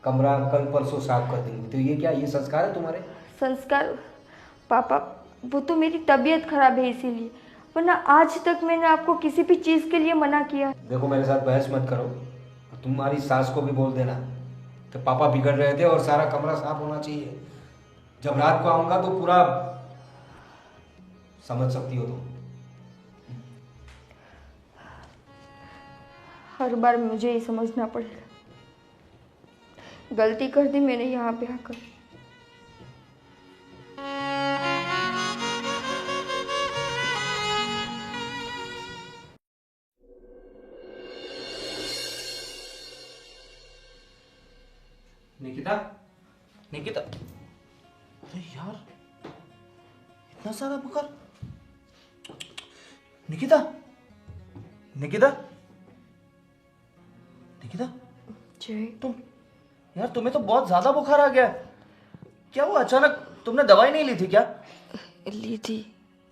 कमरा कल परसों साफ कर देंगे। तो ये क्या, ये संस्कार है तुम्हारे? संस्कार? पापा, वो तो मेरी तबीयत खराब है इसीलिए, वरना आज तक मैंने आपको किसी भी चीज़ के लिए मना किया। देखो, मेरे साथ बहस मत करो। तुम्हारी सास को भी बोल देना कि पापा बिगड़ रहे थे और सारा कमरा साफ होना चाहिए। जब रात को आऊंगा तो पूरा समझ सकती हो तुम। हर बार मुझे ही समझना पड़ेगा। गलती कर दी मैंने यहाँ पे आकर। निकिता, निकिता, अरे यार, इतना सारा बुखार। निकिता, निकिता, निकिता, जय, यार तुम्हें तो बहुत ज्यादा बुखार आ गया। क्या हुआ अचानक? तुमने दवाई नहीं ली थी क्या? ली थी।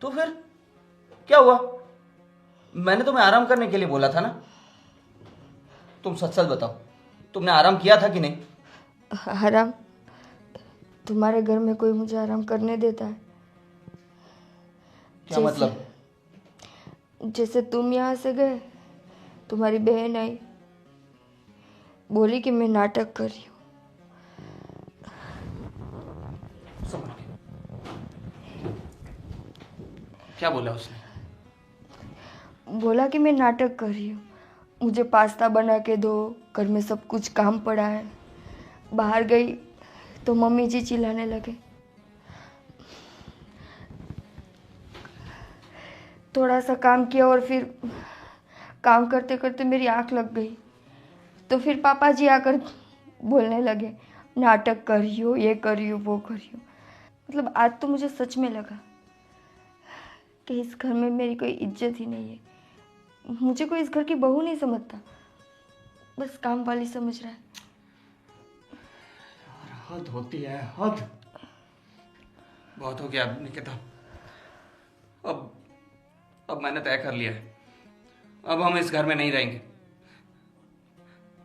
तो फिर क्या हुआ? मैंने तुम्हें आराम करने के लिए बोला था ना। तुम सच सच बताओ, तुमने आराम किया था कि नहीं? आराम? तुम्हारे घर में कोई मुझे आराम करने देता है? क्या मतलब? जैसे तुम यहाँ से गए, तुम्हारी बहन आई, बोली कि मैं नाटक कर रही हूँ। क्या बोला उसने? बोला कि मैं नाटक कर रही हूँ, मुझे पास्ता बना के दो, घर में सब कुछ काम पड़ा है। बाहर गई तो मम्मी जी चिल्लाने लगे। थोड़ा सा काम किया और फिर काम करते करते मेरी आँख लग गई, तो फिर पापा जी आकर बोलने लगे, नाटक कर रही हो, ये कर रही हो, वो कर रही हो। मतलब आज तो मुझे सच में लगा कि इस घर में मेरी कोई इज्जत ही नहीं है। मुझे कोई इस घर की बहू नहीं समझता, बस काम वाली समझ रहा है। हद होती है, हद। बहुत हो गया निकिता। अब मैंने तय कर लिया है, अब हम इस घर में नहीं रहेंगे।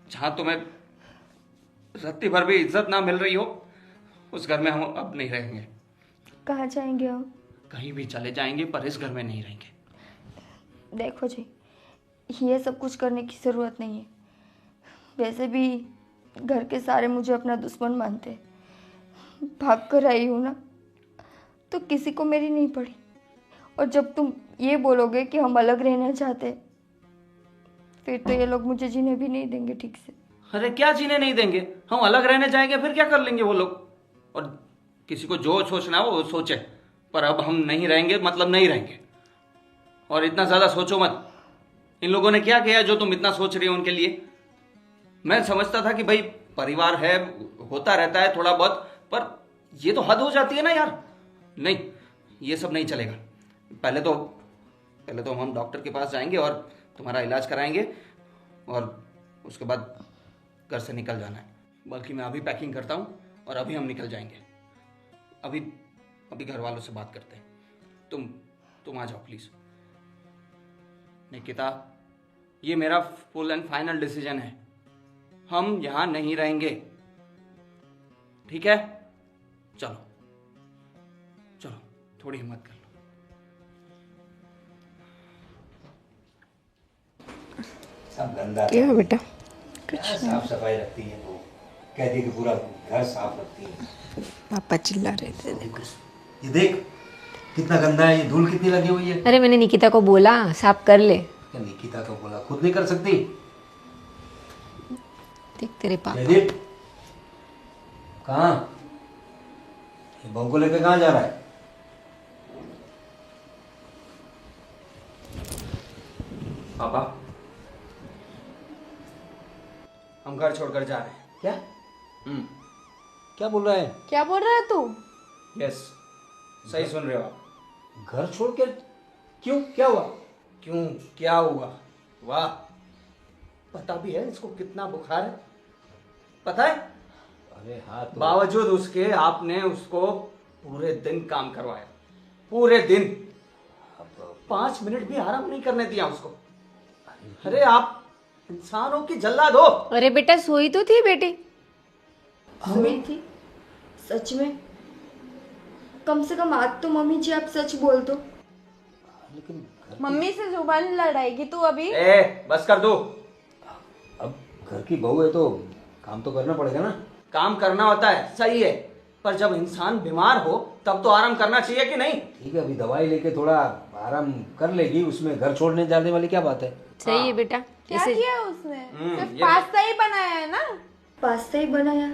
जहां तुम्हें रत्ती भर भी इज्जत ना मिल रही हो, उस घर में हम अब नहीं रहेंगे। कहाँ जाएंगे हम? कहीं भी चले जाएंगे, पर इस घर में नहीं रहेंगे। देखो जी, ये सब कुछ करने की ज़रूरत नहीं है। वैसे भी घर के सारे मुझे अपना दुश्मन मानते हैं। भाग कर आई हूँ ना, तो किसी को मेरी नहीं पड़ी। और जब तुम ये बोलोगे कि हम अलग रहना चाहते हैं, फिर तो ये लोग मुझे जीने भी नहीं देंगे ठीक से। अरे क्या जीने नहीं देंगे? हम अलग रहने जाएंगे, फिर क्या कर लेंगे वो लोग? और किसी को जो सोचना है वो सोचे, पर अब हम नहीं रहेंगे, मतलब नहीं रहेंगे। और इतना ज्यादा सोचो मत। इन लोगों ने क्या किया जो तुम इतना सोच रही हो उनके लिए? मैं समझता था कि भाई परिवार है, होता रहता है थोड़ा बहुत, पर ये तो हद हो जाती है ना यार। नहीं, ये सब नहीं चलेगा। पहले तो हम डॉक्टर के पास जाएंगे और तुम्हारा इलाज कराएंगे, और उसके बाद घर से निकल जाना है। बल्कि मैं अभी पैकिंग करता हूँ और अभी हम निकल जाएंगे। अभी घर वालों से बात करते हैं। तुम आ जाओ प्लीज। निकिता, ये मेरा फुल एंड फाइनल डिसीजन है, हम यहाँ नहीं रहेंगे, ठीक है? चलो चलो, थोड़ी हिम्मत कर लो। सब गंदा क्या बेटा? क्या साफ सफाई रखती है वो, कहती है कि पूरा घर साफ रखती है। पापा चिल्ला रहे थे। ये देख कितना गंदा है, ये धूल कितनी लगी हुई है। अरे मैंने निकिता को बोला साफ कर ले। क्या निकिता को बोला, खुद नहीं कर सकती? देख तेरे पापा। जयदीप कहाँ, ये बहू को लेके कहाँ जा रहा है? पापा, हम घर छोड़कर जा रहे हैं। क्या हम्म, क्या बोल रहा है? क्या बोल रहा है तू? यस, सही सुन रहे हो आप। घर छोड़ के क्यों, क्या हुआ? क्यों, क्या हुआ? वाह, पता भी है इसको कितना बुखार है, पता है? अरे हाँ तो बावजूद उसके आपने उसको पूरे दिन काम करवाया, पूरे दिन 5 मिनट भी आराम नहीं करने दिया उसको। अरे आप इंसानों की जल्लाद हो। अरे बेटा सोई तो थी बेटी। सोई थी? सच में? कम से कम आज तो मम्मी जी आप सच बोल दो। लेकिन मम्मी से जुबान लड़ाएगी तू अभी? ए, बस कर दो। अब घर की बहू है तो काम तो करना पड़ेगा ना। काम करना होता है, सही है, पर जब इंसान बीमार हो तब तो आराम करना चाहिए कि नहीं? ठीक है, अभी दवाई लेके थोड़ा आराम कर लेगी, उसमें घर छोड़ने जाने वाली क्या बात है। सही है बेटा। क्या किया उसने? सिर्फ ये- पास्ता ही बनाया है ना? पास्ता ही बनाया,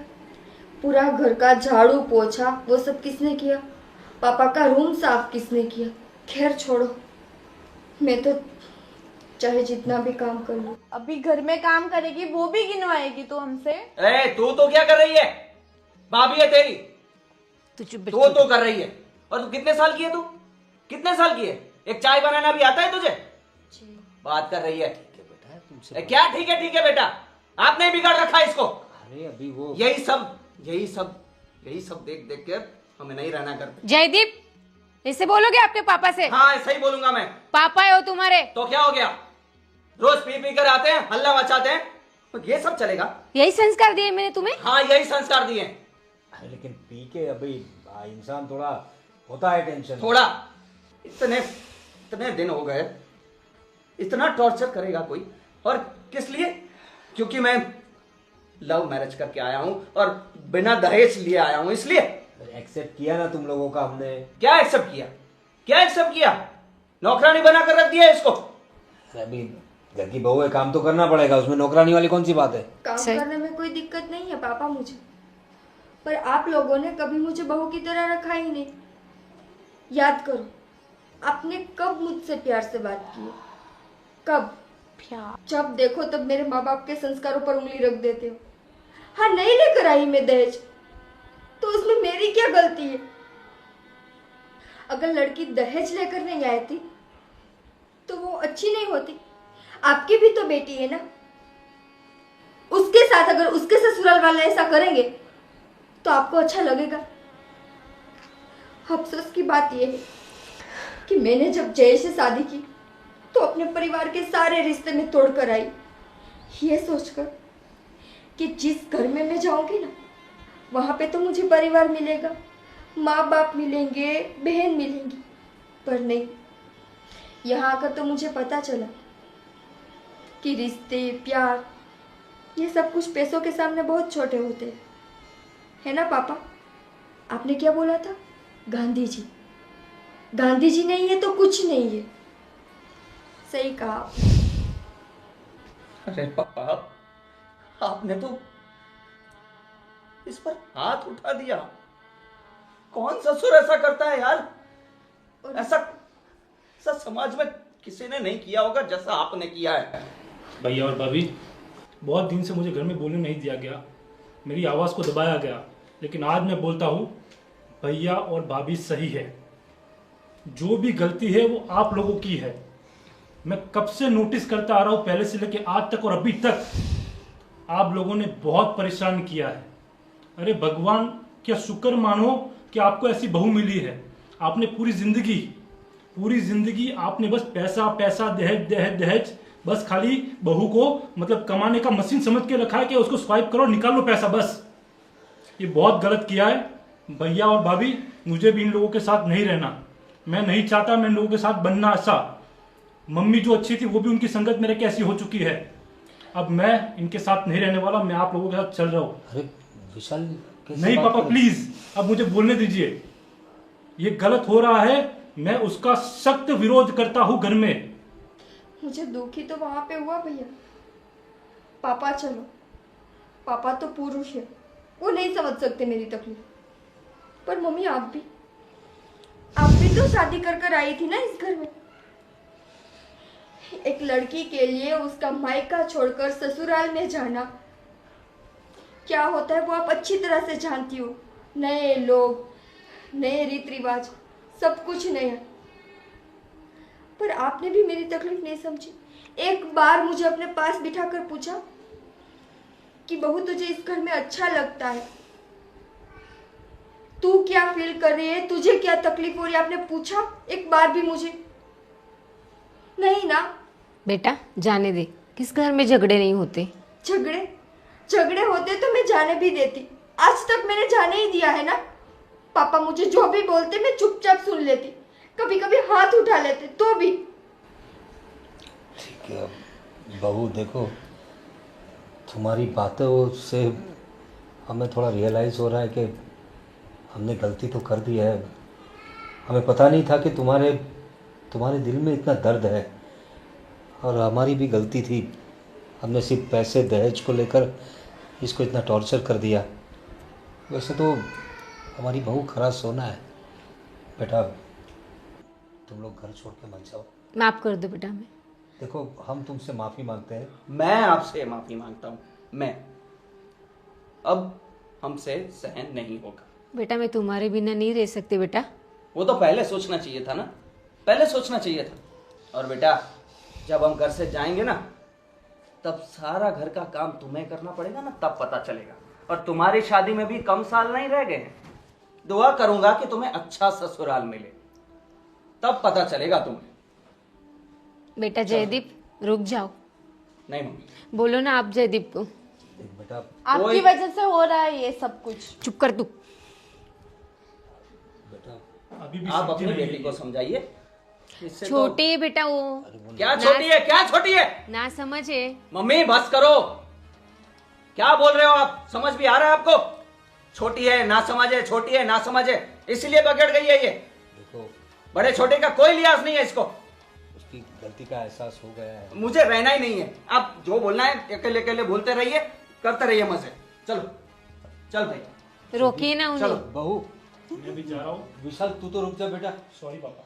पूरा घर का झाड़ू पोछा वो सब किसने किया? पापा का रूम साफ किसने किया? खैर छोड़ो, मैं तो चाहे जितना भी काम कर लूं। अभी घर में काम करेगी वो भी गिनवाएगी तू हमसे? ए, तू तो क्या कर रही है? भाभी है तेरी, तू चुप तू बेटा। तो कर रही है। और तू कितने साल की है? तू कितने साल की है? एक चाय बनाना भी आता है तुझे? बात कर रही है। बेटा तुमसे ए, क्या ठीक है बेटा, आपने बिगाड़ रखा है इसको। अरे अभी वो यही सब देख देख कर हमें नहीं रहना करते। जयदीप ऐसे बोलोगे आपके पापा से? हाँ, ऐसा ही बोलूंगा मैं। पापा है वो तुम्हारे। तो क्या हो गया, रोज पी पी कर आते हैं, हल्ला मचाते हैं, तो ये सब चलेगा? यही संस्कार दिए मैंने तुम्हें। हाँ, यही संस्कार दिए। अरे लेकिन पी के अभी इंसान थोड़ा होता है टेंशन। थोड़ा, इतने दिन हो गए, इतना टॉर्चर करेगा कोई? और किस लिए? क्योंकि मैं लव मैरिज करके आया हूं और बिना दहेज लिए आया हूं, इसलिए। एक्सेप्ट किया ना तुम लोगों का हमने। क्या एक्सेप्ट किया? क्या एक्सेप्ट किया? नौकरानी बना कर रख दिया इसको। अभी घर की बहू है, काम तो करना पड़ेगा, उसमें नौकरानी वाली कौन सी बात है। काम करने में कोई दिक्कत नहीं है पापा मुझे, पर आप लोगों ने कभी मुझे बहू की तरह रखा ही नहीं। याद करो, आपने कब मुझसे प्यार से बात की है? कब? जब देखो तब मेरे माँ बाप के संस्कारों पर उंगली रख देते हो। हाँ, नहीं लेकर आई मैं दहेज, तो उसमें मेरी क्या गलती है? अगर लड़की दहेज लेकर नहीं आई थी तो वो अच्छी नहीं होती। आपकी भी तो बेटी है ना, उसके साथ अगर उसके ससुराल वाले ऐसा करेंगे तो आपको अच्छा लगेगा? अफसोस की बात यह है कि मैंने जब जय से शादी की तो अपने परिवार के सारे रिश्ते में तोड़कर आई, ये सोचकर कि जिस घर में मैं जाऊंगी ना वहां पे तो मुझे परिवार मिलेगा, माँ बाप मिलेंगे, बहन मिलेंगी। पर नहीं, यहाँ आकर तो मुझे पता चला कि रिश्ते, प्यार, ये सब कुछ पैसों के सामने बहुत छोटे होते हैं, है ना पापा? आपने क्या बोला था? गांधी जी। गांधी जी नहीं है तो कुछ नहीं है। सही कहा। अरे पापा, आपने तो इस पर हाथ उठा दिया। कौन ससुर ऐसा करता है यार? ऐसा समाज में किसी ने नहीं किया होगा जैसा आपने किया है। भैया और भाभी, बहुत दिन से मुझे घर में बोलने नहीं दिया गया, मेरी आवाज़ को दबाया गया, लेकिन आज मैं बोलता हूँ, भैया और भाभी सही है। जो भी गलती है वो आप लोगों की है। मैं कब से नोटिस करता आ रहा हूँ, पहले से लेके आज तक, और अभी तक आप लोगों ने बहुत परेशान किया है। अरे भगवान क्या शुक्र मानो कि आपको ऐसी बहू मिली है। आपने पूरी जिंदगी आपने बस पैसा पैसा, दहेज दहेज दहेज, बस खाली बहू को मतलब कमाने का मशीन समझ के रखा है कि उसको स्वाइप करो निकाल लो पैसा बस। ये बहुत गलत किया है भैया और भाभी। मुझे भी इन लोगों के साथ नहीं रहना, मैं नहीं चाहता मैं इन लोगों के साथ बनना ऐसा। मम्मी जो अच्छी थी वो भी उनकी संगत मेरे कैसी हो चुकी है। अब मैं इनके साथ नहीं रहने वाला, मैं आप लोगों के साथ चल रहा हूँ। अरे विशाल नहीं पापा प्लीज अब मुझे बोलने दीजिए, ये गलत हो रहा है, मैं उसका सख्त विरोध करता हूँ घर में। मुझे दुखी तो वहां पे हुआ भैया। पापा चलो, पापा तो पुरुष है, वो नहीं समझ सकते मेरी तकलीफ। पर मम्मी आप भी तो शादी कर कर आई थी ना इस घर में। एक लड़की के लिए उसका मायका छोड़कर ससुराल में जाना क्या होता है वो आप अच्छी तरह से जानती हो। नए लोग, नए रीत रिवाज, सब कुछ नया। पर आपने भी मेरी तकलीफ नहीं समझी। एक बार मुझे अपने पास बिठाकर पूछा कि बहू तुझे इस घर में अच्छा लगता है, तू क्या फील कर रही है, तुझे क्या तकलीफ हो रही है, आपने पूछा एक बार भी मुझे? नहीं ना। बेटा जाने दे, किस घर में झगड़े नहीं होते। झगड़े होते तो मैं जाने भी देती, आज तक मैंने जाने ही दिया है ना। पापा मुझे जो भी बोलते मैं चुपचाप सुन लेती, कभी कभी हाथ उठा लेते तो भी। ठीक है बहू, देखो तुम्हारी बातों से हमें थोड़ा रियलाइज़ हो रहा है कि हमने गलती तो कर दी है। हमें पता नहीं था कि तुम्हारे दिल में इतना दर्द है, और हमारी भी गलती थी। हमने सिर्फ पैसे दहेज को लेकर इसको इतना टॉर्चर कर दिया। वैसे तो हमारी बहू खरा सोना है। बेटा तुम लोग घर छोड़ के मत जाओ। माफ कर दो बेटा। मैं देखो हम तुमसे माफ़ी मांगते हैं। मैं आपसे माफी मांगता हूँ। मैं अब हमसे सहन नहीं होगा। बेटा मैं तुम्हारे बिना नहीं रह सकती बेटा। वो तो पहले सोचना चाहिए था ना, पहले सोचना चाहिए था। और बेटा जब हम घर से जाएंगे ना, तब सारा घर का काम तुम्हें करना पड़ेगा ना, तब पता चलेगा। और तुम्हारी शादी में भी कम साल नहीं रह गए हैं। दुआ करूंगा कि तुम्हें अच्छा ससुराल मिले, तब पता चलेगा तुम्हें। बेटा जयदीप रुक जाओ। नहीं मम्मी, बोलो ना आप जयदीप को। देख बेटा, आपकी वजह से हो रहा है ये सब कुछ। चुप कर तू। बेटा अभी भी आप समझी अपनी नहीं बेटी को समझाइए। इससे छोटी है बेटा वो। क्या छोटी है, क्या छोटी है? ना समझे। मम्मी बस करो, क्या बोल रहे हो आप? समझ भी आ रहा है आपको? छोटी है ना समझ है, छोटी है ना समझ है, इसलिए बगड़ गई है ये। देखो बड़े छोटे का कोई लिहाज नहीं है इसको। उसकी गलती का एहसास हो गया है। मुझे रहना ही नहीं है। आप जो बोलना है अकेले अकेले बोलते रहिए, करते रहिए मजे। चलो चल भाई, रोकिए ना चलो उन्हें। बहू मैं भी जा रहा हूँ। विशाल तू तो रुक जा बेटा। सॉरी पापा।